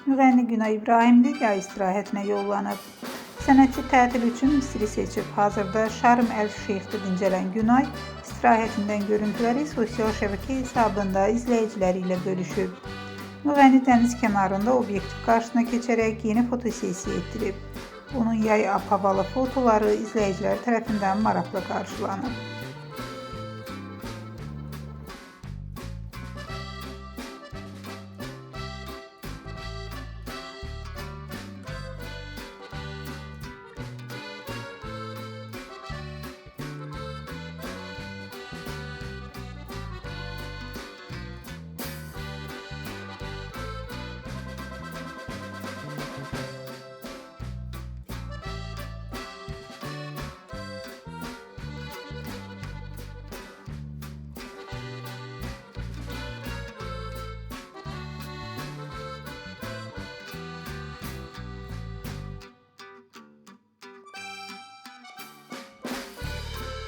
Müğənni Günay İbrahimli yay istirahətinə yollanıb. Sənətçi tətil üçün Misri seçib. Hazırda Şarm əl-Şeyxdə dincələn Günay istirahətindən görüntüləri sosial şəbəkə hesabında izləyiciləri ilə bölüşüb. Müğənni dəniz kənarında obyektiv qarşısına keçərək yeni fotosessiya etdirib. Onun yay ab-havalı fotoları izləyicilər tərəfindən maraqla qarşılanıb.